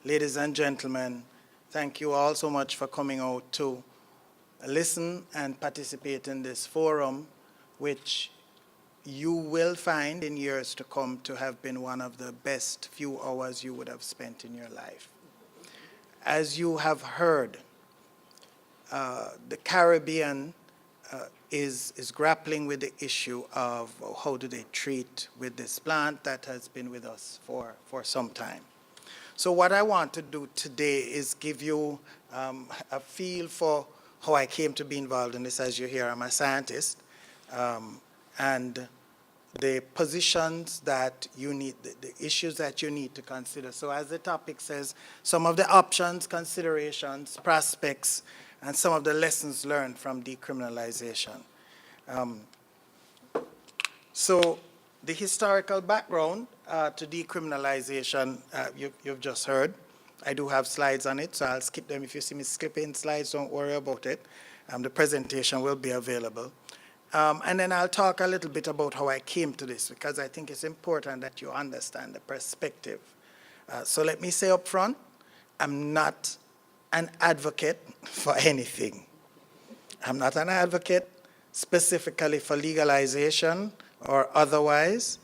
ladies and gentlemen, thank you all so much for coming out to listen and participate in this forum, which you will find in years to come to have been one of the best few hours you would have spent in your life. As you have heard, the Caribbean is grappling with the issue of how do they treat with this plant that has been with us for some time. So what I want to do today is give you a feel for how I came to be involved in this. As you hear, I'm a scientist, and the positions that you need, the issues that you need to consider. So as the topic says, some of the options, considerations, prospects, and some of the lessons learned from decriminalization. So the historical background to decriminalization, you've just heard. I do have slides on it, so I'll skip them. If you see me skipping slides, don't worry about it. The presentation will be available. And then I'll talk a little bit about how I came to this, because I think it's important that you understand the perspective. So let me say up front, I'm not an advocate for anything. I'm not an advocate specifically for legalization or otherwise.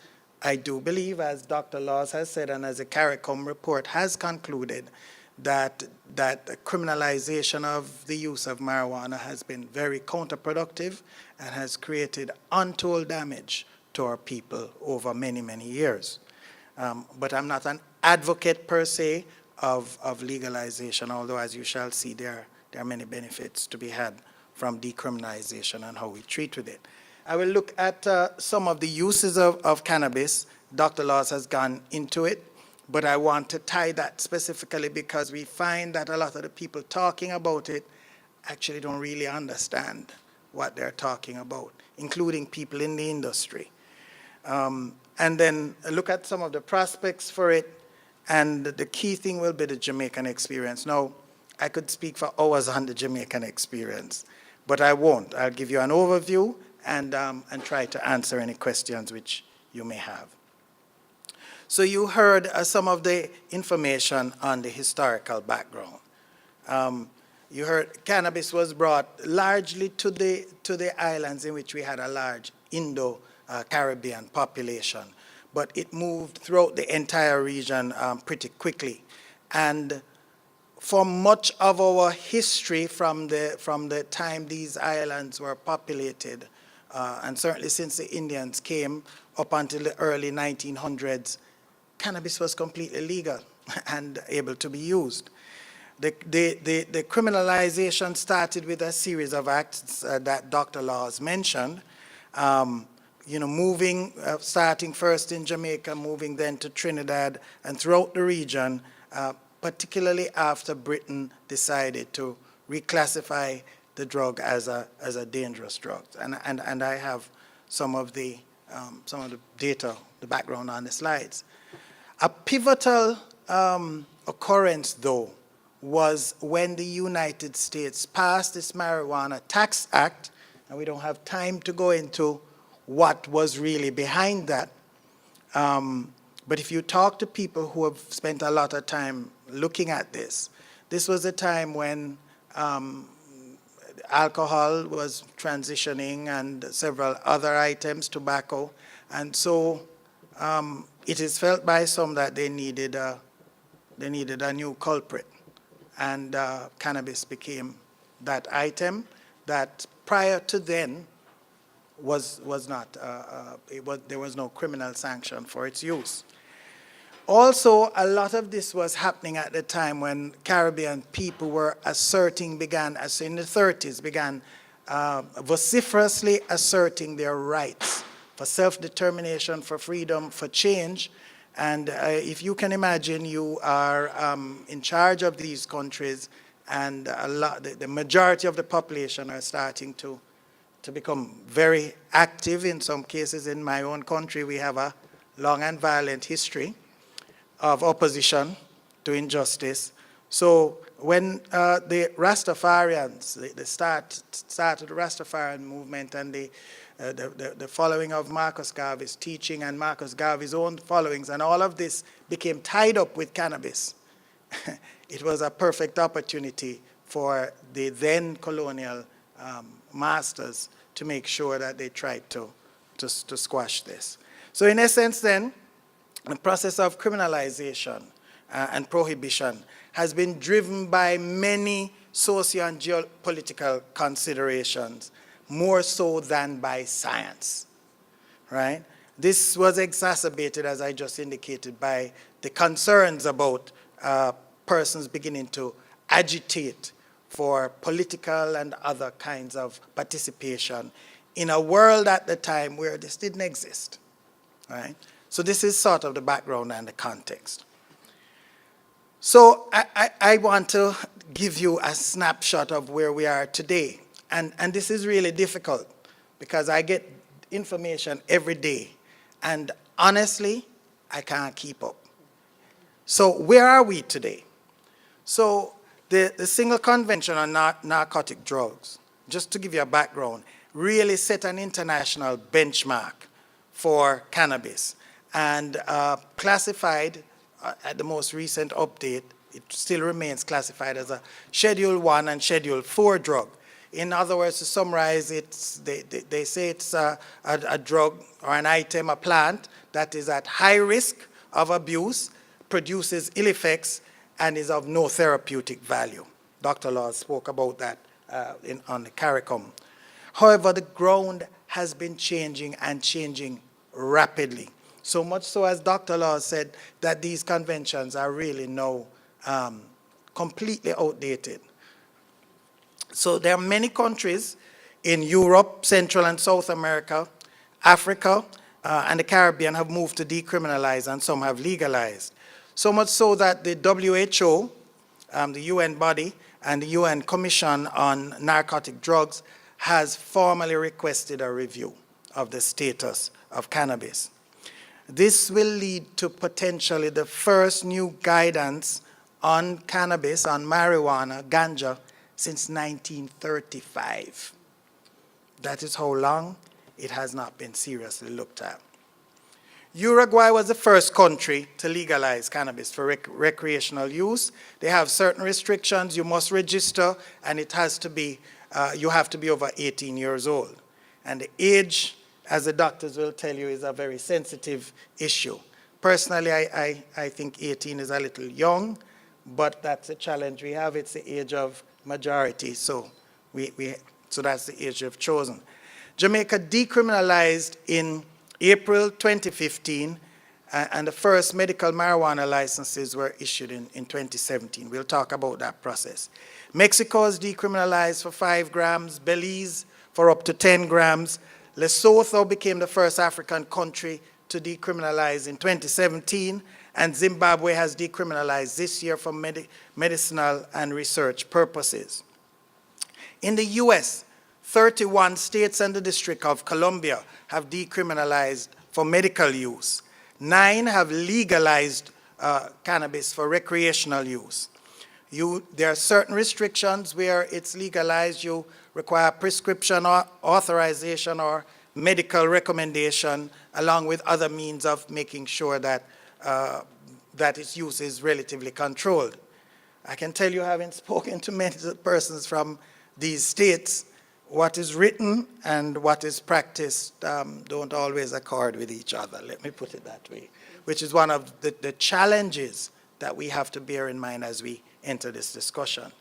I do believe, as Dr. Laws has said, and as the CARICOM report has concluded, that the criminalization of the use of marijuana has been very counterproductive and has created untold damage to our people over many, many years. But I'm not an advocate per se of legalization, although as you shall see, there are many benefits to be had from decriminalization and how we treat with it. I will look at some of the uses of cannabis. Dr. Laws has gone into it, but I want to tie that specifically because we find that a lot of the people talking about it actually don't really understand what they're talking about, including people in the industry. And then look at some of the prospects for it, and the key thing will be the Jamaican experience. Now, I could speak for hours on the Jamaican experience, but I won't. I'll give you an overview and try to answer any questions which you may have. So you heard some of the information on the historical background. You heard cannabis was brought largely to the islands in which we had a large Indo-Caribbean population, but it moved throughout the entire region pretty quickly. And for much of our history from the time these islands were populated, and certainly since the Indians came up until the early 1900s, cannabis was completely legal and able to be used. The criminalization started with a series of acts that Dr. Laws mentioned, starting first in Jamaica, moving then to Trinidad and throughout the region, particularly after Britain decided to reclassify the drug as a dangerous drug. And I have some of the data, the background on the slides. A pivotal occurrence, though, was when the United States passed this Marijuana Tax Act, and we don't have time to go into what was really behind that. But if you talk to people who have spent a lot of time looking at this, this was a time when alcohol was transitioning and several other items, tobacco, and so it is felt by some that they needed a new culprit, and cannabis became that item that prior to then was not, there was no criminal sanction for its use. Also, a lot of this was happening at the time when Caribbean people were began in the 30s, began vociferously asserting their rights for self-determination, for freedom, for change. And if you can imagine, you are in charge of these countries, and the majority of the population are starting to become very active. In some cases, in my own country, we have a long and violent history of opposition to injustice. So when the Rastafarians, the start of the Rastafarian movement and the following of Marcus Garvey's teaching and Marcus Garvey's own followings, and all of this became tied up with cannabis, it was a perfect opportunity for the then colonial masters to make sure that they tried to squash this. So in essence then, the process of criminalization and prohibition has been driven by many socio and geopolitical considerations, more so than by science, right? This was exacerbated, as I just indicated, by the concerns about persons beginning to agitate for political and other kinds of participation in a world at the time where this didn't exist, right? So this is sort of the background and the context. So I want to give you a snapshot of where we are today. And this is really difficult because I get information every day. And honestly, I can't keep up. So where are we today? So the Single Convention on Narcotic Drugs, just to give you a background, really set an international benchmark for cannabis and classified at the most recent update, it still remains classified as a Schedule 1 and Schedule 4 drug. In other words, to summarize, they say it's a drug or an item, a plant, that is at high risk of abuse, produces ill effects, and is of no therapeutic value. Dr. Laws spoke about that on the CARICOM. However, the ground has been changing and changing rapidly. So much so, as Dr. Laws said, that these conventions are really now completely outdated. So there are many countries in Europe, Central and South America, Africa, and the Caribbean have moved to decriminalize, and some have legalized. So much so that the WHO, the UN body, and the UN Commission on Narcotic Drugs has formally requested a review of the status of cannabis. This will lead to potentially the first new guidance on cannabis, on marijuana, ganja, since 1935. That is how long it has not been seriously looked at. Uruguay was the first country to legalize cannabis for recreational use. They have certain restrictions. You must register, and it has to be, you have to be over 18 years old. And the age, as the doctors will tell you, is a very sensitive issue. Personally, I think 18 is a little young, but that's a challenge we have. It's the age of majority, so so that's the age we've chosen. Jamaica decriminalized in April 2015, and the first medical marijuana licenses were issued in 2017. We'll talk about that process. Mexico has decriminalized for 5 grams, Belize for up to 10 grams. Lesotho became the first African country to decriminalize in 2017, and Zimbabwe has decriminalized this year for medicinal and research purposes. In the US, 31 states and the District of Columbia have decriminalized for medical use. 9 have legalized cannabis for recreational use. There are certain restrictions where it's legalized. You require prescription or authorization or medical recommendation, along with other means of making sure that that its use is relatively controlled. I can tell you, having spoken to many persons from these states, what is written and what is practiced don't always accord with each other, let me put it that way, which is one of the challenges that we have to bear in mind as we enter this discussion.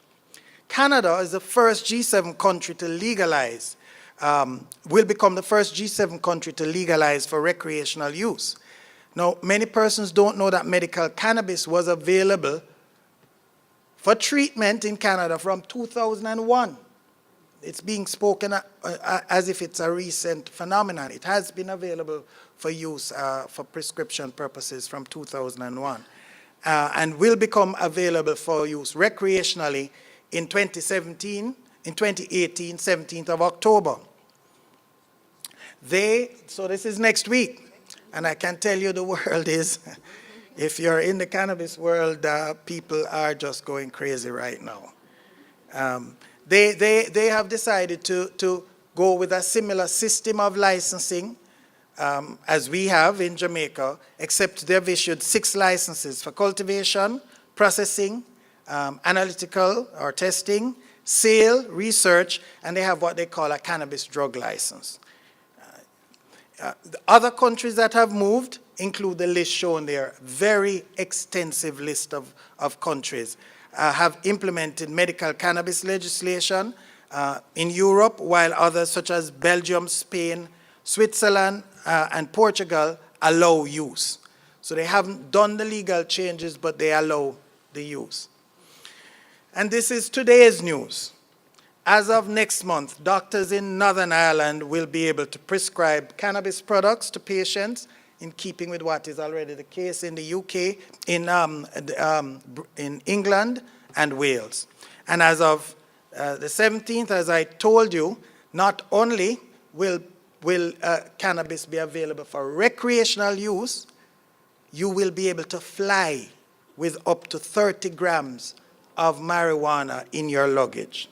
Canada is the first G7 country to legalize, will become the first G7 country to legalize for recreational use. Now, many persons don't know that medical cannabis was available for treatment in Canada from 2001. It's being spoken as if it's a recent phenomenon. It has been available for use for prescription purposes from 2001 and will become available for use recreationally in 2017, in 2018, 17th of October. So this is next week. And I can tell you the world is, if you're in the cannabis world, people are just going crazy right now. They have decided to go with a similar system of licensing as we have in Jamaica, except they've issued 6 licenses for cultivation, processing, analytical or testing, sale, research, and they have what they call a cannabis drug license. The other countries that have moved include the list shown there, very extensive list of countries. Have implemented medical cannabis legislation in Europe, while others such as Belgium, Spain, Switzerland, and Portugal allow use. So they haven't done the legal changes, but they allow the use. And this is today's news. As of next month, doctors in Northern Ireland will be able to prescribe cannabis products to patients in keeping with what is already the case in the UK, in England and Wales. And as of the 17th, as I told you, not only will cannabis be available for recreational use, you will be able to fly with up to 30 grams of marijuana in your luggage.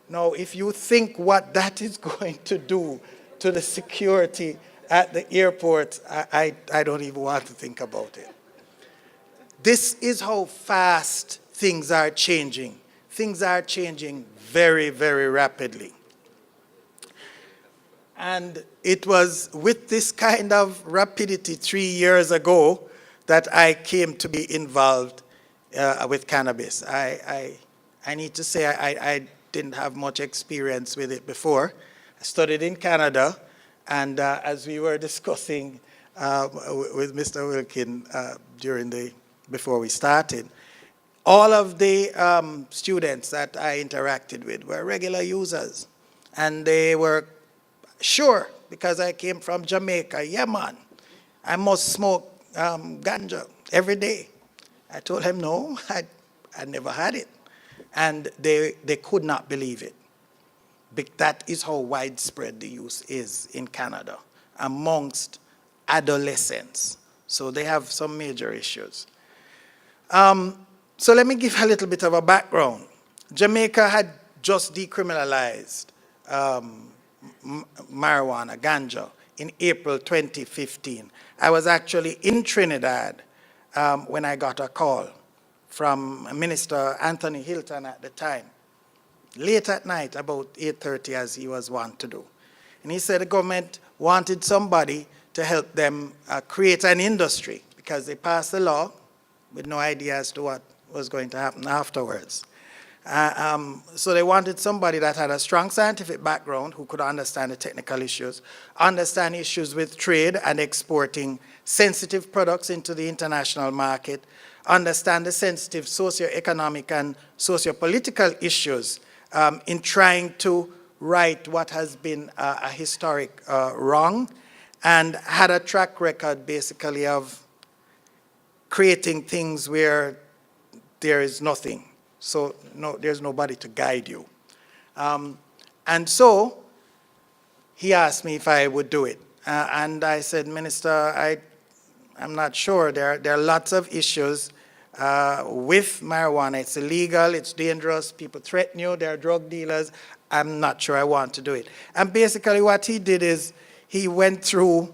Now, if you think what that is going to do to the security at the airport, I don't even want to think about it. This is how fast things are changing. Things are changing very, very rapidly. And it was with this kind of rapidity 3 years ago that I came to be involved with cannabis. I need to say I didn't have much experience with it before. I studied in Canada, and as we were discussing with Mr. Wilkin before we started, all of the students that I interacted with were regular users, and they were sure, because I came from Jamaica, yeah man, I must smoke ganja every day. I told him no, I never had it. And they could not believe it. But that is how widespread the use is in Canada amongst adolescents. So they have some major issues. So let me give a little bit of a background. Jamaica had just decriminalized marijuana, ganja, in April 2015. I was actually in Trinidad when I got a call from Minister Anthony Hilton at the time, late at night, about 8:30, as he was wont to do. And he said the government wanted somebody to help them create an industry, because they passed the law with no idea as to what was going to happen afterwards. So they wanted somebody that had a strong scientific background, who could understand the technical issues, understand issues with trade and exporting sensitive products into the international market, understand the sensitive socio-economic and socio-political issues in trying to right what has been a historic wrong, and had a track record basically of creating things where there is nothing. So there's nobody to guide you. And so he asked me if I would do it. And I said, Minister, I'm not sure. There are lots of issues with marijuana. It's illegal, it's dangerous, people threaten you, there are drug dealers. I'm not sure I want to do it. And basically what he did is he went through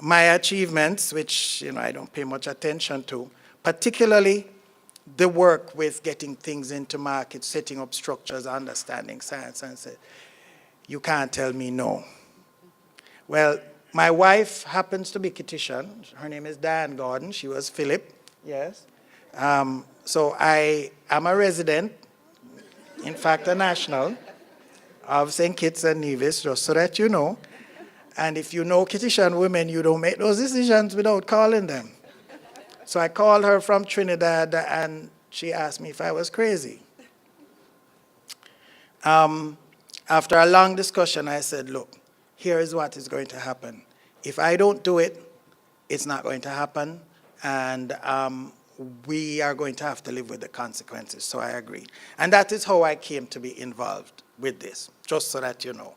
my achievements, which I don't pay much attention to, particularly the work with getting things into market, setting up structures, understanding science, and said, you can't tell me no. Well, my wife happens to be Kittitian. Her name is Diane Gordon. She was Philip, yes. So I am a resident, in fact a national, of St. Kitts and Nevis, just so that you know. And if you know Kittitian women, you don't make those decisions without calling them. So I called her from Trinidad, and she asked me if I was crazy. After a long discussion, I said, look, here is what is going to happen. If I don't do it, it's not going to happen, and we are going to have to live with the consequences. So I agreed. And that is how I came to be involved with this, just so that you know.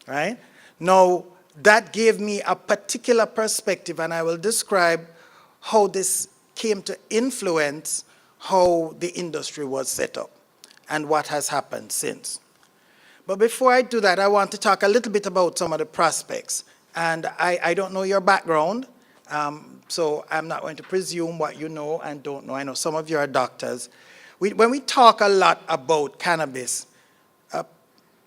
Right? Now, that gave me a particular perspective, and I will describe how this came to influence how the industry was set up and what has happened since. But before I do that, I want to talk a little bit about some of the prospects. And I don't know your background, So I'm not going to presume what you know and don't know. I know some of you are doctors. When we talk a lot about cannabis,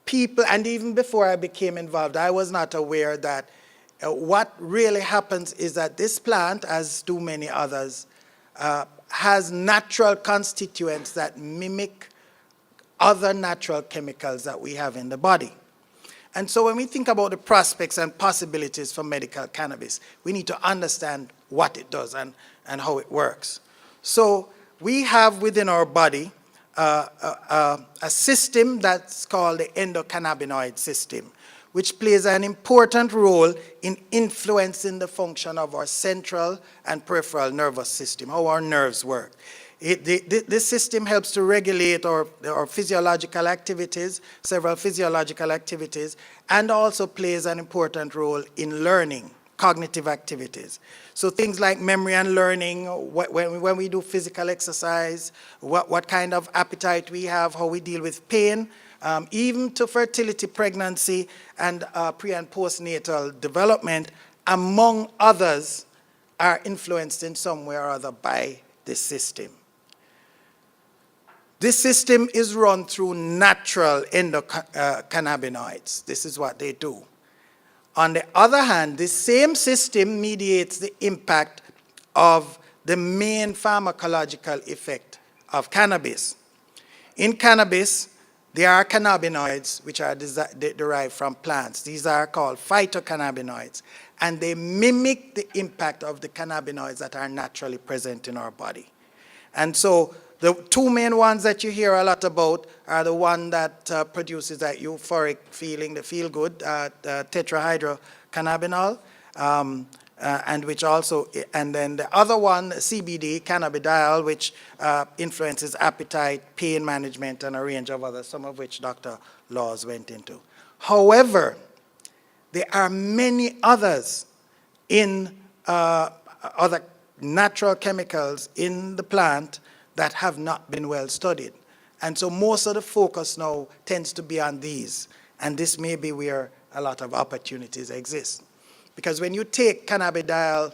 people, and even before I became involved, I was not aware that what really happens is that this plant, as do many others, has natural constituents that mimic other natural chemicals that we have in the body. And so when we think about the prospects and possibilities for medical cannabis, we need to understand what it does and how it works. So we have within our body a system that's called the endocannabinoid system, which plays an important role in influencing the function of our central and peripheral nervous system, how our nerves work. This system helps to regulate our physiological activities, several physiological activities, and also plays an important role in learning, cognitive activities. So things like memory and learning, when we do physical exercise, what kind of appetite we have, how we deal with pain, even to fertility, pregnancy, and pre- and postnatal development, among others, are influenced in some way or other by this system. This system is run through natural endocannabinoids. This is what they do. On the other hand, this same system mediates the impact of the main pharmacological effect of cannabis. In cannabis, there are cannabinoids which are derived from plants. These are called phytocannabinoids, and they mimic the impact of the cannabinoids that are naturally present in our body. And so the two main ones that you hear a lot about are the one that produces that euphoric feeling, the feel-good, tetrahydrocannabinol, and which also, and then the other one, CBD, cannabidiol, which influences appetite, pain management, and a range of others, some of which Dr. Laws went into. However, there are many others in other natural chemicals in the plant that have not been well studied. And so most of the focus now tends to be on these. And this may be where a lot of opportunities exist. Because when you take cannabidiol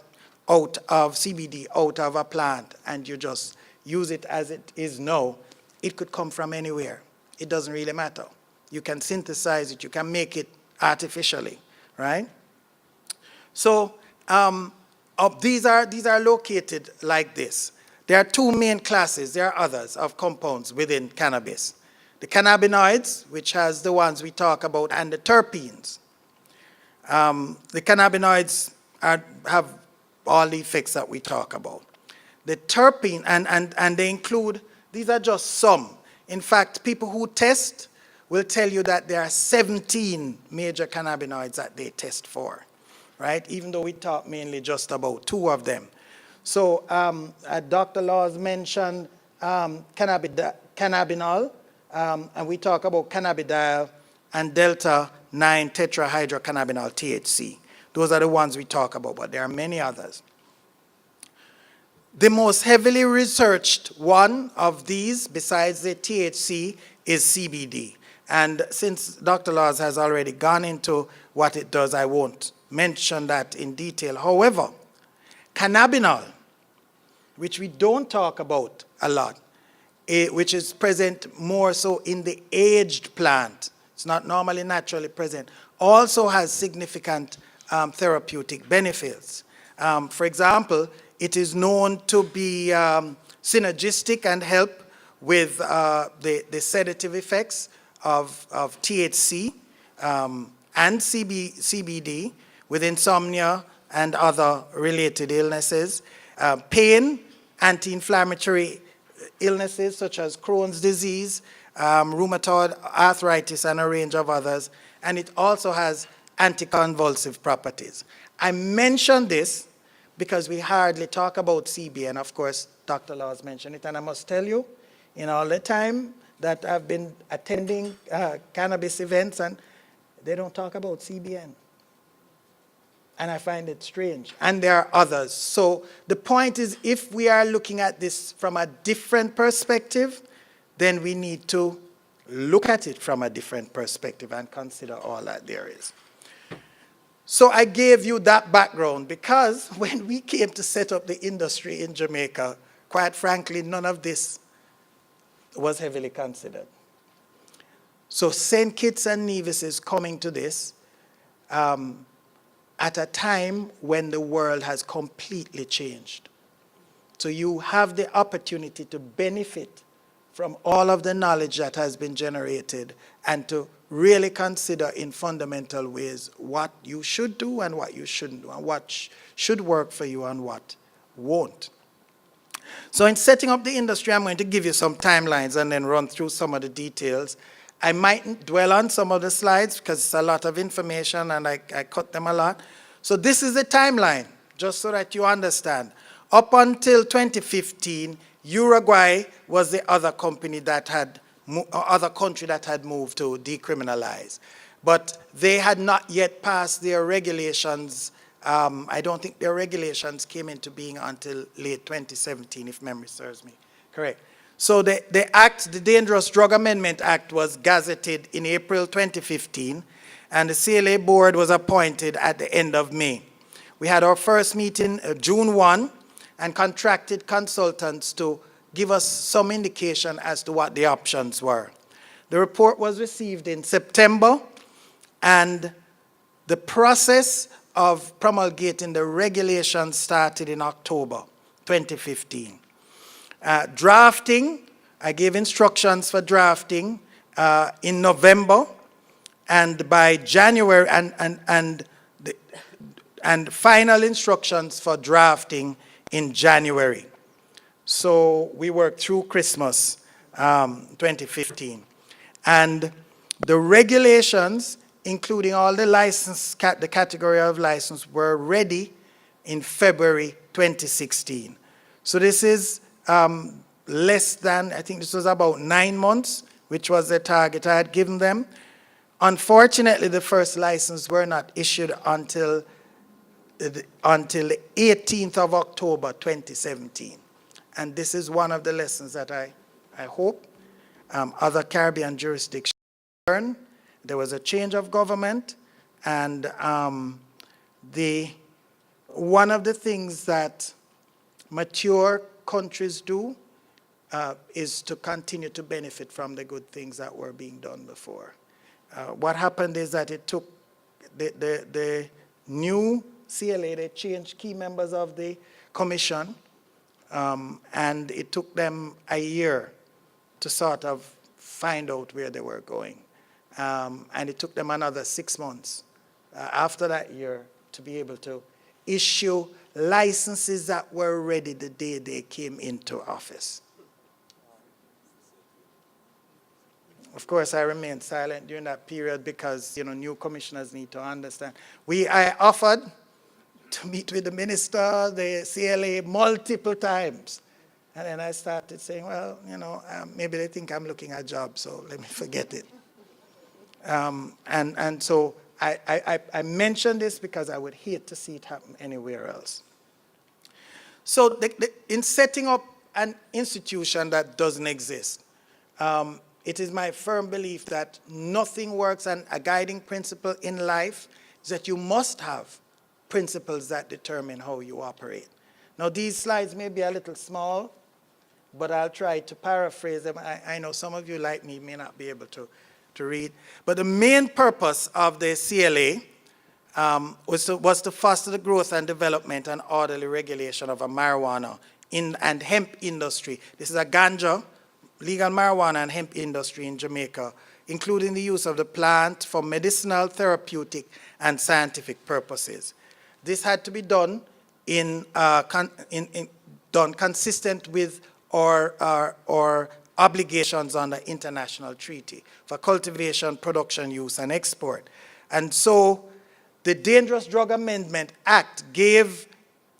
out of CBD, out of a plant, and you just use it as it is now, it could come from anywhere. It doesn't really matter. You can synthesize it, you can make it artificially, right? So these are located like this. There are two main classes, there are others, of compounds within cannabis. The cannabinoids, which has the ones we talk about, and the terpenes. The cannabinoids have all the effects that we talk about. The terpene, and they include, these are just some. In fact, people who test will tell you that there are 17 major cannabinoids that they test for, right? Even though we talk mainly just about 2 of them. So Dr. Laws mentioned cannabinol, and we talk about cannabidiol and delta-9 tetrahydrocannabinol, THC. Those are the ones we talk about, but there are many others. The most heavily researched one of these, besides the THC, is CBD. And since Dr. Laws has already gone into what it does, I won't mention that in detail. However, cannabinol, which we don't talk about a lot, which is present more so in the aged plant, it's not normally naturally present, also has significant therapeutic benefits. For example, it is known to be synergistic and help with the sedative effects of THC and CBD with insomnia and other related illnesses, pain, anti-inflammatory illnesses such as Crohn's disease, rheumatoid arthritis, and a range of others. And it also has anticonvulsive properties. I mention this because we hardly talk about CBN. Of course, Dr. Laws mentioned it, and I must tell you, in all the time that I've been attending cannabis events, and they don't talk about CBN. And I find it strange. And there are others. So the point is, if we are looking at this from a different perspective, then we need to look at it from a different perspective and consider all that there is. So I gave you that background because when we came to set up the industry in Jamaica, quite frankly, none of this was heavily considered. So St. Kitts and Nevis is coming to this at a time when the world has completely changed. So you have the opportunity to benefit from all of the knowledge that has been generated and to really consider in fundamental ways what you should do and what you shouldn't do, and what should work for you and what won't. So in setting up the industry, I'm going to give you some timelines and then run through some of the details. I mightn't dwell on some of the slides because it's a lot of information and I cut them a lot. So this is the timeline, just so that you understand. Up until 2015, Uruguay was the other company that had, other country that had moved to decriminalize. But they had not yet passed their regulations. I don't think their regulations came into being until late 2017, if memory serves me correct. So the act, the Dangerous Drug Amendment Act, was gazetted in April 2015, and the CLA board was appointed at the end of May. We had our first meeting June 1, and contracted consultants to give us some indication as to what the options were. The report was received in September, and the process of promulgating the regulations started in October 2015. Drafting, I gave instructions for drafting in November, and by January, and final instructions for drafting in January. So we worked through Christmas 2015. And the regulations, including all the license, the category of license, were ready in February 2016. So this is less than, I think this was about 9 months, which was the target I had given them. Unfortunately, the first license were not issued until the 18th of October 2017. And this is one of the lessons that I hope other Caribbean jurisdictions learn. There was a change of government, and one of the things that mature countries do is to continue to benefit from the good things that were being done before. What happened is that it took the new CLA, they changed key members of the commission, and it took them a year to sort of find out where they were going. And it took them another 6 months after that year to be able to issue licenses that were ready the day they came into office. Of course, I remained silent during that period because, you know, new commissioners need to understand. I offered to meet with the minister, the CLA, multiple times. And then I started saying, well, you know, maybe they think I'm looking at jobs, so let me forget it. And so I mentioned this because I would hate to see it happen anywhere else. So in setting up an institution that doesn't exist, it is my firm belief that nothing works, and a guiding principle in life is that you must have principles that determine how you operate. Now, these slides may be a little small, but I'll try to paraphrase them. I know some of you, like me, may not be able to read. But the main purpose of the CLA was to foster the growth and development and orderly regulation of a marijuana and hemp industry. This is a ganja, legal marijuana and hemp industry in Jamaica, including the use of the plant for medicinal, therapeutic, and scientific purposes. This had to be done done consistent with our obligations under international treaty for cultivation, production, use, and export. And so the Dangerous Drug Amendment Act gave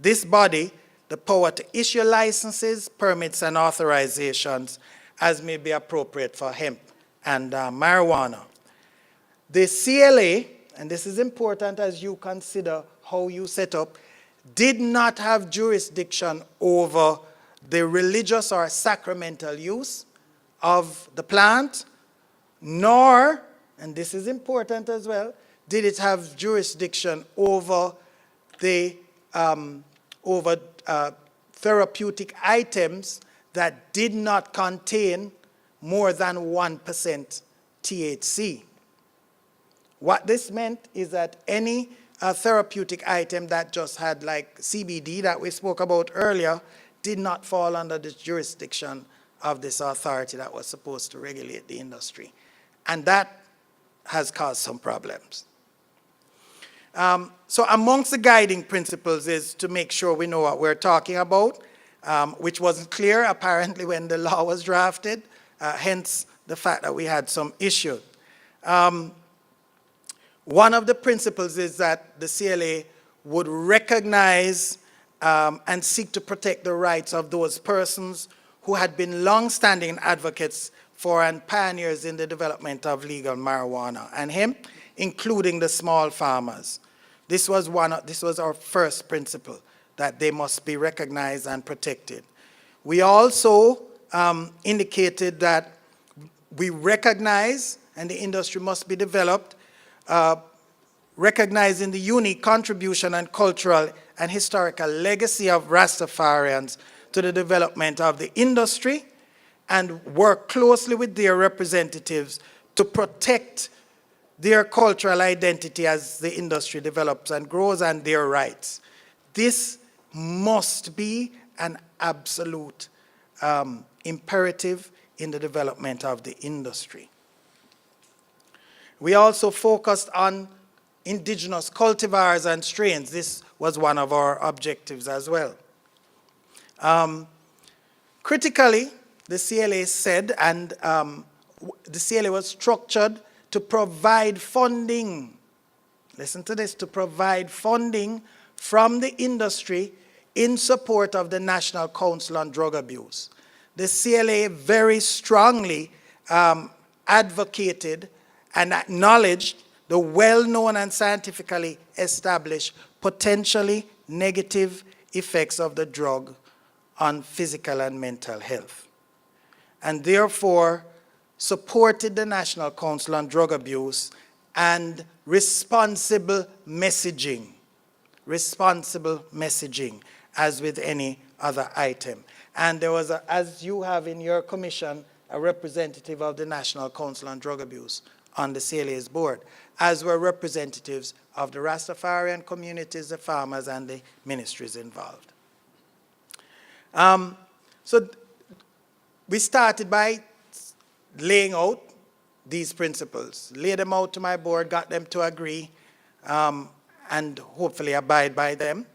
this body the power to issue licenses, permits, and authorizations as may be appropriate for hemp and marijuana. The CLA, and this is important as you consider how you set up, did not have jurisdiction over the religious or sacramental use of the plant, nor, and this is important as well, did it have jurisdiction over the therapeutic items that did not contain more than 1% THC. What this meant is that any therapeutic item that just had like CBD that we spoke about earlier did not fall under the jurisdiction of this authority that was supposed to regulate the industry. And that has caused some problems. So amongst the guiding principles is to make sure we know what we're talking about, which wasn't clear apparently when the law was drafted, hence the fact that we had some issues. One of the principles is that the CLA would recognize and seek to protect the rights of those persons who had been long-standing advocates for and pioneers in the development of legal marijuana and hemp, including the small farmers. This was our first principle, that they must be recognized and protected. We also indicated that we recognize, and the industry must be developed, recognizing the unique contribution and cultural and historical legacy of Rastafarians to the development of the industry, and work closely with their representatives to protect their cultural identity as the industry develops and grows, and their rights. This must be an absolute imperative in the development of the industry. We also focused on indigenous cultivars and strains. This was one of our objectives as well. Critically, the CLA said, and the CLA was structured to provide funding, listen to this, to provide funding from the industry in support of the National Council on Drug Abuse. The CLA very strongly advocated and acknowledged the well-known and scientifically established potentially negative effects of the drug on physical and mental health, and therefore supported the National Council on Drug Abuse and responsible messaging, as with any other item. And there was, as you have in your commission, a representative of the National Council on Drug Abuse on the CLA's board, as were representatives of the Rastafarian communities, the farmers, and the ministries involved. So we started by laying out these principles, laid them out to my board, got them to agree, and hopefully abide by them.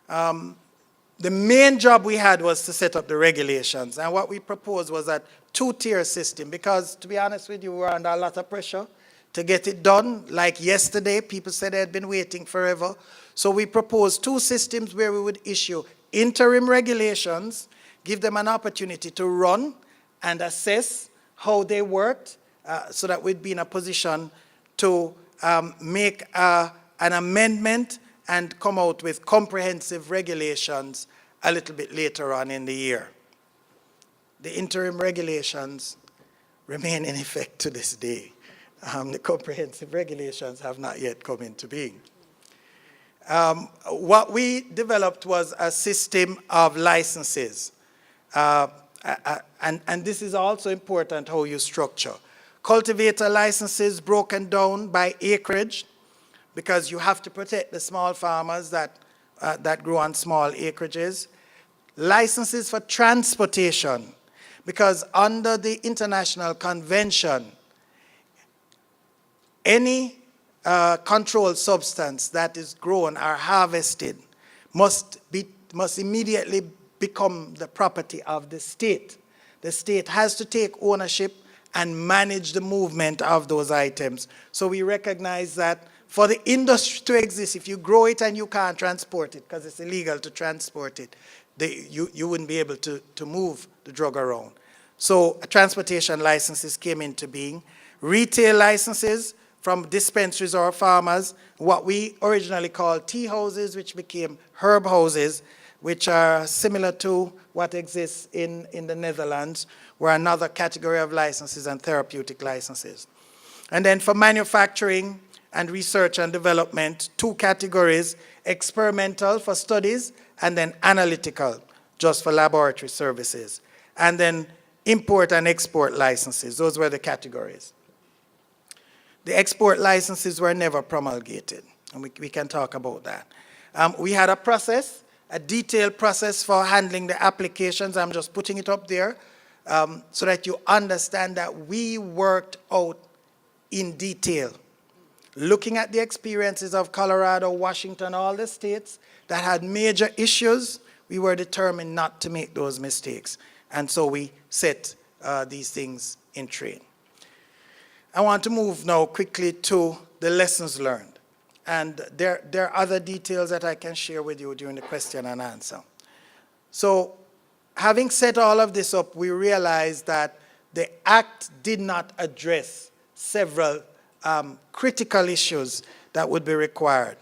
The main job we had was to set up the regulations, and what we proposed was a two-tier system, because to be honest with you, we were under a lot of pressure to get it done. Like yesterday, people said they had been waiting forever. So we proposed two systems where we would issue interim regulations, give them an opportunity to run and assess how they worked, so that we'd be in a position to make an amendment and come out with comprehensive regulations a little bit later on in the year. The interim regulations remain in effect to this day. The comprehensive regulations have not yet come into being. What we developed was a system of licenses. And this is also important how you structure. Cultivator licenses broken down by acreage, because you have to protect the small farmers that grow on small acreages. Licenses for transportation, because under the International Convention, any controlled substance that is grown or harvested must immediately become the property of the state. The state has to take ownership and manage the movement of those items. So we recognize that for the industry to exist, if you grow it and you can't transport it, because it's illegal to transport it, you wouldn't be able to move the drug around. So transportation licenses came into being. Retail licenses from dispensaries or farmers, what we originally called tea houses, which became herb houses, which are similar to what exists in the Netherlands, were another category of licenses, and therapeutic licenses. And then for manufacturing, and research and development, 2 categories, experimental for studies, and then analytical, just for laboratory services. And then import and export licenses, those were the categories. The export licenses were never promulgated, and we can talk about that. We had a process, a detailed process for handling the applications. I'm just putting it up there so that you understand that we worked out in detail, looking at the experiences of Colorado, Washington, all the states that had major issues. We were determined not to make those mistakes, and so we set these things in train. I want to move now quickly to the lessons learned. And there are other details that I can share with you during the question and answer. So having set all of this up, we realized that the Act did not address several critical issues that would be required.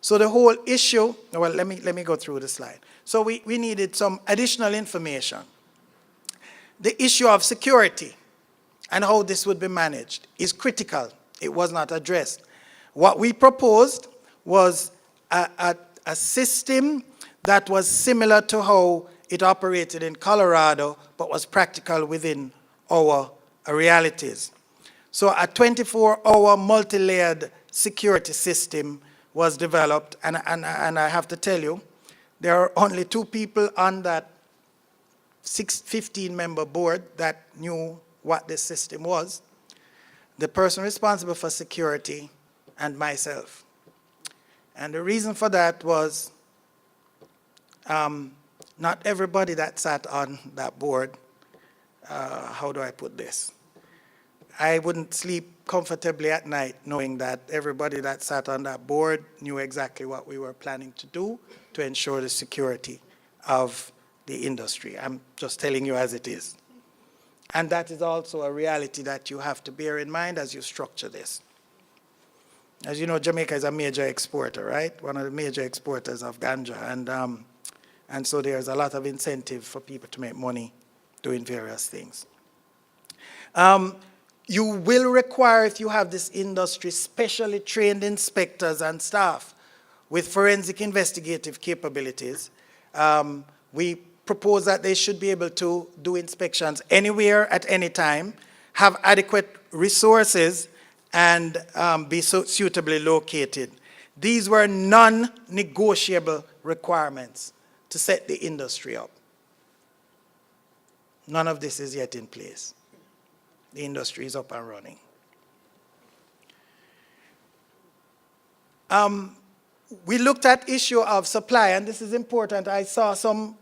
So the whole issue, well, let me go through the slide. So we needed some additional information. The issue of security and how this would be managed is critical. It was not addressed. What we proposed was a system that was similar to how it operated in Colorado, but was practical within our realities. So a 24-hour multi-layered security system was developed, and I have to tell you, there are only 2 people on that 15-member board that knew what this system was: the person responsible for security and myself. And the reason for that was not everybody that sat on that board, how do I put this? I wouldn't sleep comfortably at night knowing that everybody that sat on that board knew exactly what we were planning to do to ensure the security of the industry. I'm just telling you as it is. And that is also a reality that you have to bear in mind as you structure this. As you know, Jamaica is a major exporter, right? One of the major exporters of ganja. And so there's a lot of incentive for people to make money doing various things. You will require, if you have this industry, specially trained inspectors and staff with forensic investigative capabilities. We propose that they should be able to do inspections anywhere at any time, have adequate resources, and be suitably located. These were non-negotiable requirements to set the industry up. None of this is yet in place. The industry is up and running. We looked at issue of supply, and this is important. I saw some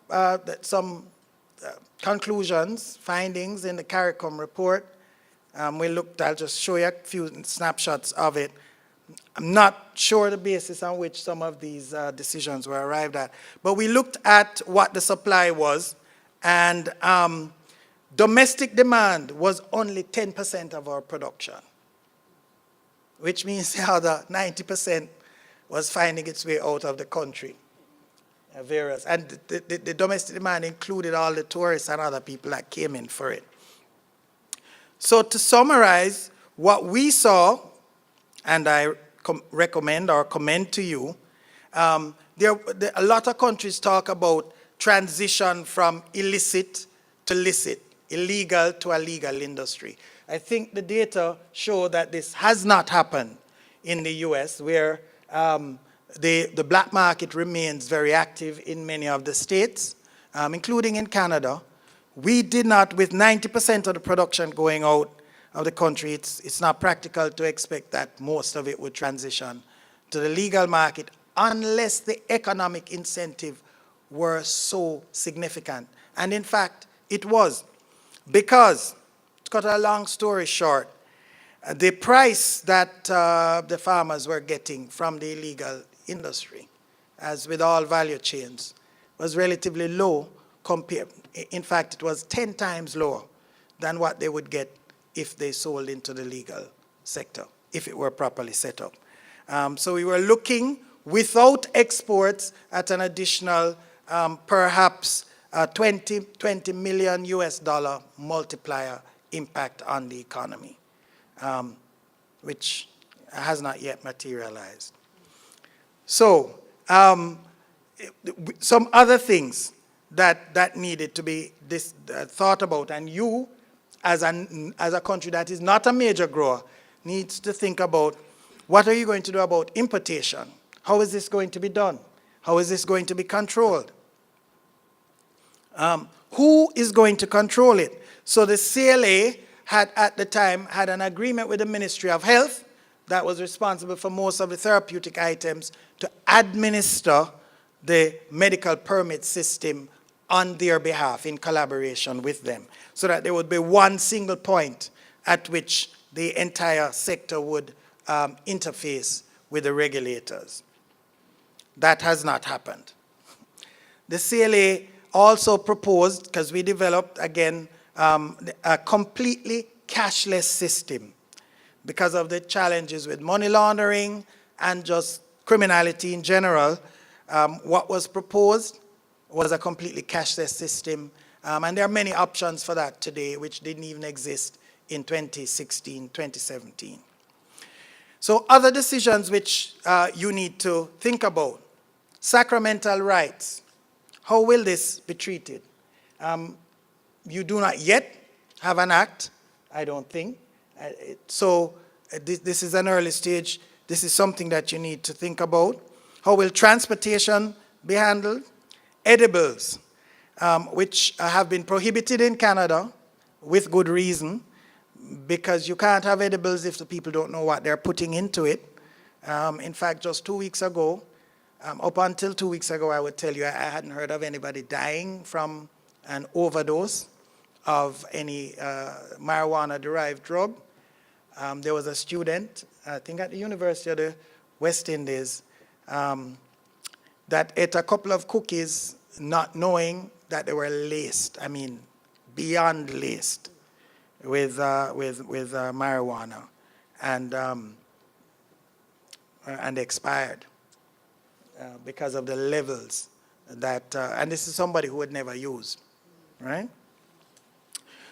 conclusions, findings in the CARICOM report. I'll just show you a few snapshots of it. I'm not sure the basis on which some of these decisions were arrived at, but we looked at what the supply was, and domestic demand was only 10% of our production, which means the other 90% was finding its way out of the country. And the domestic demand included all the tourists and other people that came in for it. So to summarize, what we saw, and I recommend or commend to you, a lot of countries talk about transition from illicit to licit, illegal to a legal industry. I think the data show that this has not happened in the US, where the black market remains very active in many of the states, including in Canada. We did not, with 90% of the production going out of the country, it's not practical to expect that most of it would transition to the legal market unless the economic incentive were so significant. And in fact, it was. Because, to cut a long story short, the price that the farmers were getting from the illegal industry, as with all value chains, was relatively low compared. In fact, it was 10 times lower than what they would get if they sold into the legal sector, if it were properly set up. So we were looking, without exports, at an additional perhaps 20 million US dollar multiplier impact on the economy, which has not yet materialized. So, some other things that needed to be thought about, and you, as a country that is not a major grower, needs to think about what are you going to do about importation? How is this going to be done? How is this going to be controlled? Who is going to control it? So the CLA had, at the time, had an agreement with the Ministry of Health that was responsible for most of the therapeutic items to administer the medical permit system on their behalf in collaboration with them, so that there would be one single point at which the entire sector would interface with the regulators. That has not happened. The CLA also proposed, because we developed, again, a completely cashless system because of the challenges with money laundering and just criminality in general. What was proposed was a completely cashless system, and there are many options for that today which didn't even exist in 2016, 2017. So other decisions which you need to think about. Sacramental rights. How will this be treated? You do not yet have an act, I don't think. This is an early stage. This is something that you need to think about. How will transportation be handled? Edibles, which have been prohibited in Canada with good reason, because you can't have edibles if the people don't know what they're putting into it. In fact, just 2 weeks ago, up until 2 weeks ago, I would tell you I hadn't heard of anybody dying from an overdose of any marijuana-derived drug. There was a student, I think at the University of the West Indies, that ate a couple of cookies not knowing that they were laced, I mean, beyond laced with marijuana, and expired because of the levels that, and this is somebody who had never used, right?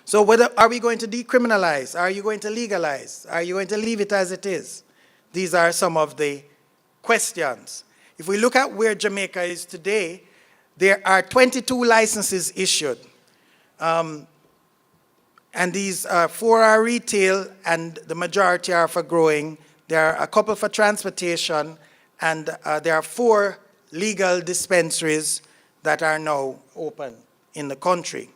So are we going to decriminalize? Are you going to legalize? Are you going to leave it as it is? These are some of the questions. If we look at where Jamaica is today, there are 22 licenses issued. And these 4 are retail, and the majority are for growing. There are a couple for transportation, and there are 4 legal dispensaries that are now open in the country.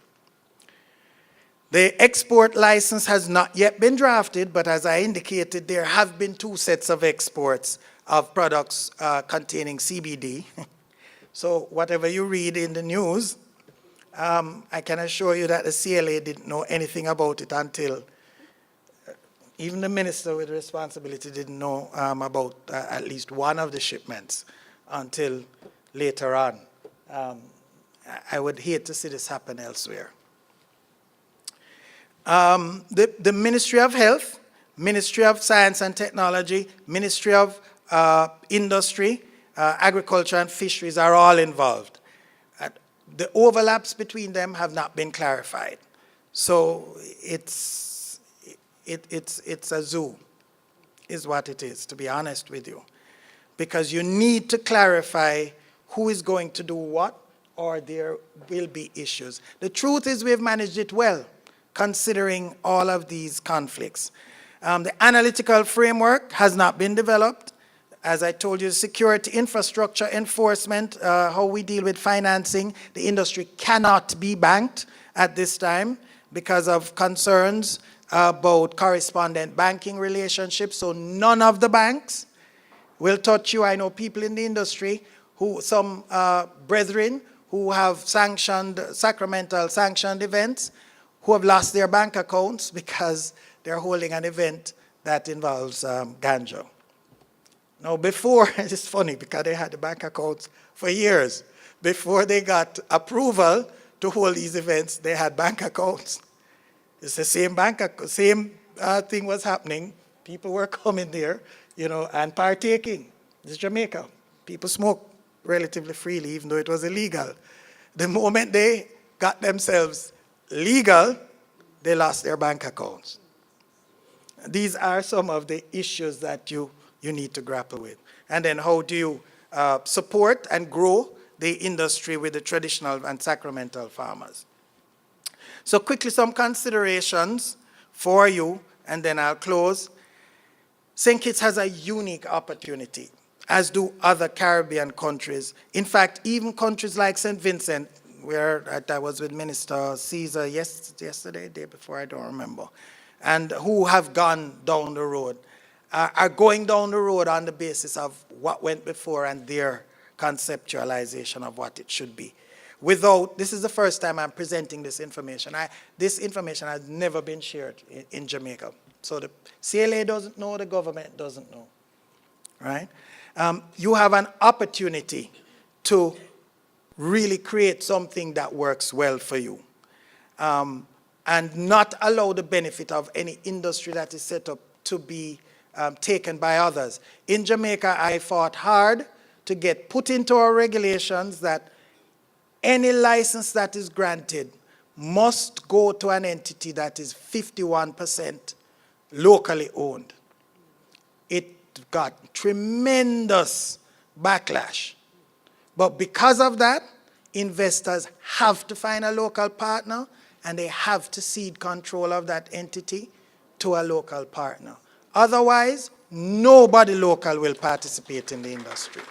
The export license has not yet been drafted, but as I indicated, there have been 2 sets of exports of products containing CBD. So whatever you read in the news, I can assure you that the CLA didn't know anything about it until even the minister with responsibility didn't know about at least one of the shipments until later on. I would hate to see this happen elsewhere. The Ministry of Health, Ministry of Science and Technology, Ministry of Industry, Agriculture and Fisheries are all involved. The overlaps between them have not been clarified. So it's a zoo, is what it is, to be honest with you. Because you need to clarify who is going to do what, or there will be issues. The truth is we've managed it well, considering all of these conflicts. The analytical framework has not been developed. As I told you, security, infrastructure, enforcement, how we deal with financing. The industry cannot be banked at this time because of concerns about correspondent banking relationships. So none of the banks will touch you. I know people in the industry, some brethren who have sacramental sanctioned events, who have lost their bank accounts because they're holding an event that involves Ganja. Now before, it's funny because they had the bank accounts for years. Before they got approval to hold these events, they had bank accounts. It's the same thing was happening. People were coming there, and partaking. This is Jamaica. People smoke relatively freely, even though it was illegal. The moment they got themselves legal, they lost their bank accounts. These are some of the issues that you need to grapple with. And then how do you support and grow the industry with the traditional and sacramental farmers? So quickly, some considerations for you, and then I'll close. St. Kitts has a unique opportunity, as do other Caribbean countries. In fact, even countries like St. Vincent, where I was with Minister Caesar yesterday, day before, I don't remember, and who have gone down the road, are going down the road on the basis of what went before and their conceptualization of what it should be. This is the first time I'm presenting this information. This information has never been shared in Jamaica. So the CLA doesn't know, the government doesn't know, right? You have an opportunity to really create something that works well for you, and not allow the benefit of any industry that is set up to be taken by others. In Jamaica, I fought hard to get put into our regulations that any license that is granted must go to an entity that is 51% locally owned. It got tremendous backlash. But because of that, investors have to find a local partner, and they have to cede control of that entity to a local partner. Otherwise, nobody local will participate in the industry.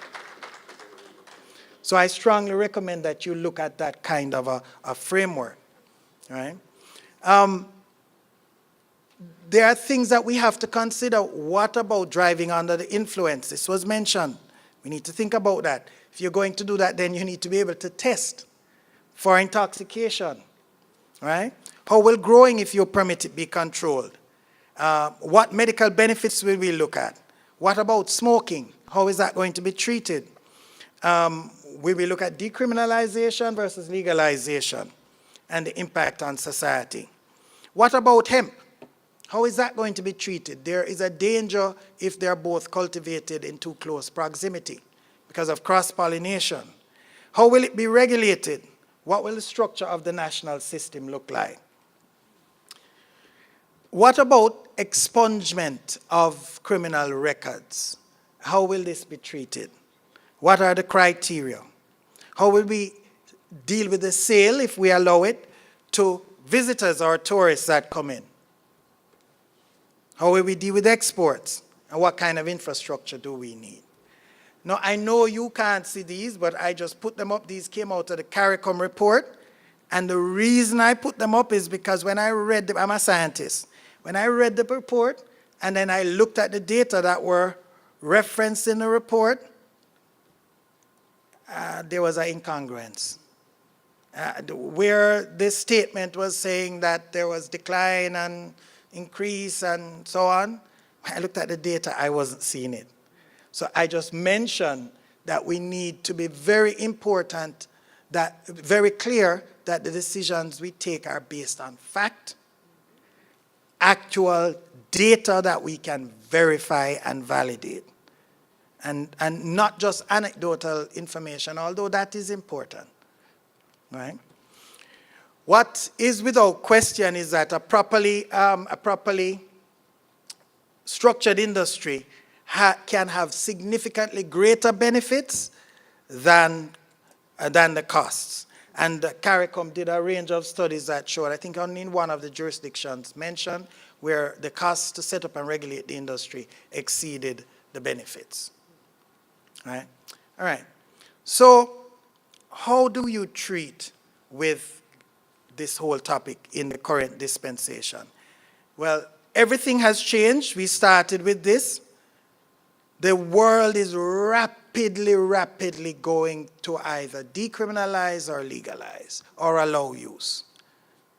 So I strongly recommend that you look at that kind of a framework, right? There are things that we have to consider. What about driving under the influence? This was mentioned. We need to think about that. If you're going to do that, then you need to be able to test for intoxication, right? How will growing, if you permit it, be controlled? What medical benefits will we look at? What about smoking? How is that going to be treated? Will we look at decriminalization versus legalization and the impact on society? What about hemp? How is that going to be treated? There is a danger if they're both cultivated in too close proximity because of cross-pollination. How will it be regulated? What will the structure of the national system look like? What about expungement of criminal records? How will this be treated? What are the criteria? How will we deal with the sale, if we allow it, to visitors or tourists that come in? How will we deal with exports? And what kind of infrastructure do we need? Now, I know you can't see these, but I just put them up. These came out of the CARICOM report. And the reason I put them up is because when I read them, I'm a scientist. When I read the report, and then I looked at the data that were referenced in the report, there was an incongruence. Where this statement was saying that there was decline and increase and so on, when I looked at the data, I wasn't seeing it. So I just mentioned that we need to be very clear that the decisions we take are based on fact, actual data that we can verify and validate, and not just anecdotal information, although that is important, right? What is without question is that a properly structured industry can have significantly greater benefits than the costs. And CARICOM did a range of studies that showed, I think only in one of the jurisdictions mentioned, where the costs to set up and regulate the industry exceeded the benefits. Right? All right. So how do you treat with this whole topic in the current dispensation? Well, everything has changed. We started with this. The world is rapidly going to either decriminalize or legalize or allow use,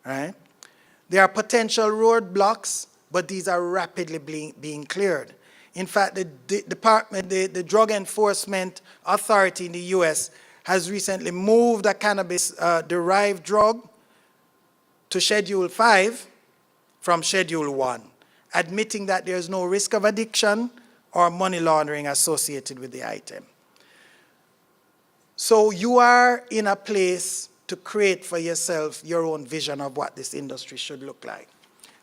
right? There are potential roadblocks, but these are rapidly being cleared. In fact, the Drug Enforcement Authority in the US has recently moved a cannabis-derived drug to Schedule 5 from Schedule 1, admitting that there's no risk of addiction or money laundering associated with the item. So you are in a place to create for yourself your own vision of what this industry should look like.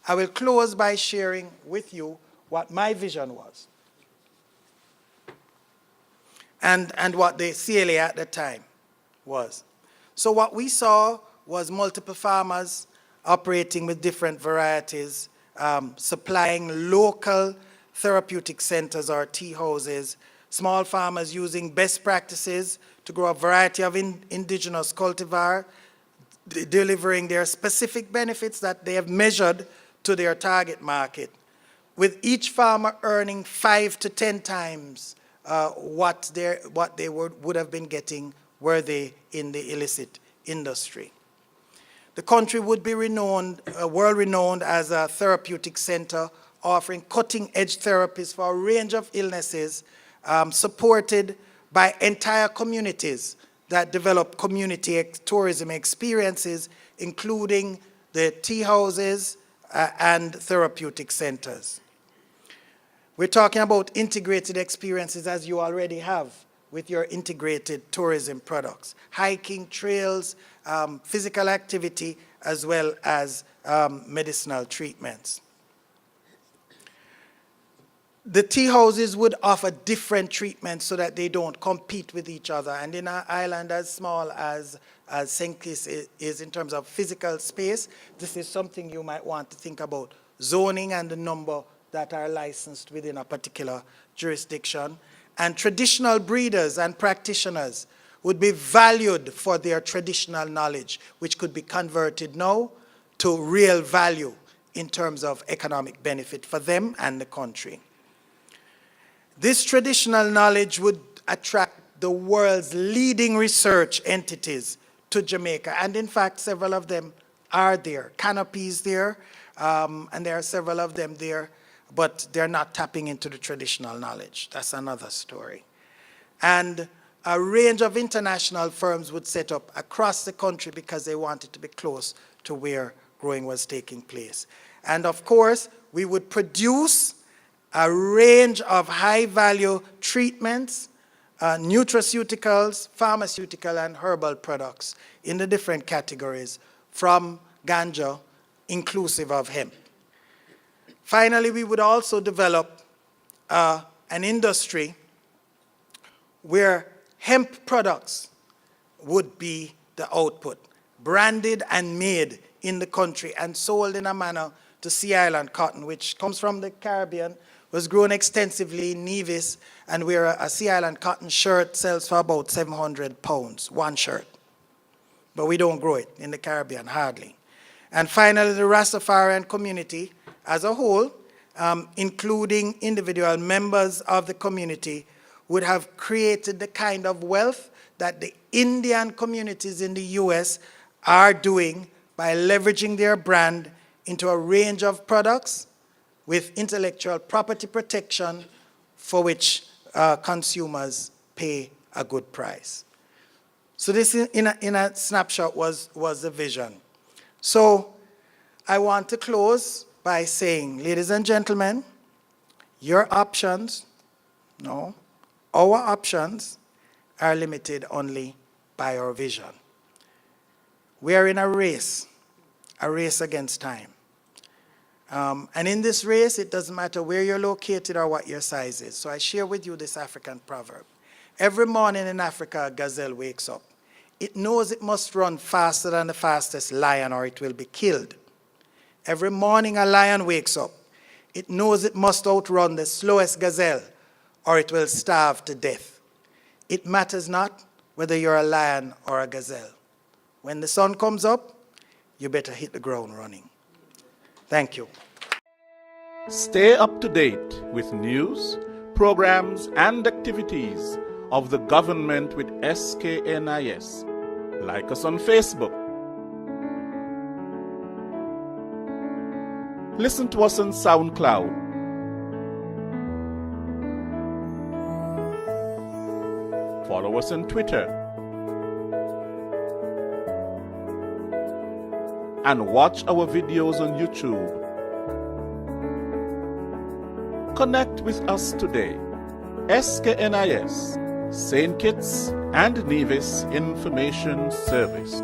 I will close by sharing with you what my vision was and what the CLA at the time was. So what we saw was multiple farmers operating with different varieties, supplying local therapeutic centers or tea houses, small farmers using best practices to grow a variety of indigenous cultivar, delivering their specific benefits that they have measured to their target market, with each farmer earning 5 to 10 times what they would have been getting were they in the illicit industry. The country would be renowned, world-renowned as a therapeutic center, offering cutting-edge therapies for a range of illnesses, supported by entire communities that develop community tourism experiences, including the tea houses and therapeutic centers. We're talking about integrated experiences, as you already have with your integrated tourism products, hiking, trails, physical activity, as well as medicinal treatments. The tea houses would offer different treatments so that they don't compete with each other. And in an island as small as St. Kitts is in terms of physical space, this is something you might want to think about. Zoning and the number that are licensed within a particular jurisdiction. And traditional breeders and practitioners would be valued for their traditional knowledge, which could be converted now to real value in terms of economic benefit for them and the country. This traditional knowledge would attract the world's leading research entities to Jamaica, and in fact, several of them are there. Cannabis is there, and there are several of them there, but they're not tapping into the traditional knowledge. That's another story. And a range of international firms would set up across the country because they wanted to be close to where growing was taking place. And of course, we would produce a range of high-value treatments, nutraceuticals, pharmaceutical, and herbal products in the different categories from Ganja, inclusive of hemp. Finally, we would also develop an industry where hemp products would be the output, branded and made in the country and sold in a manner to Sea Island cotton, which comes from the Caribbean, was grown extensively in Nevis, and where a Sea Island cotton shirt sells for about 700 pounds, one shirt. But we don't grow it in the Caribbean, hardly. And finally, the Rastafarian community as a whole, including individual members of the community, would have created the kind of wealth that the Indian communities in the US are doing by leveraging their brand into a range of products with intellectual property protection for which consumers pay a good price. So this, in a snapshot, was the vision. So I want to close by saying, ladies and gentlemen, your options, no, our options are limited only by our vision. We are in a race against time. And in this race, it doesn't matter where you're located or what your size is. So I share with you this African proverb. Every morning in Africa, a gazelle wakes up. It knows it must run faster than the fastest lion or it will be killed. Every morning a lion wakes up. It knows it must outrun the slowest gazelle or it will starve to death. It matters not whether you're a lion or a gazelle. When the sun comes up, you better hit the ground running. Thank you. Stay up to date with news, programs, and activities of the government with SKNIS. Like us on Facebook. Listen to us on SoundCloud. Follow us on Twitter. And watch our videos on YouTube. Connect with us today. SKNIS, St. Kitts and Nevis Information Service.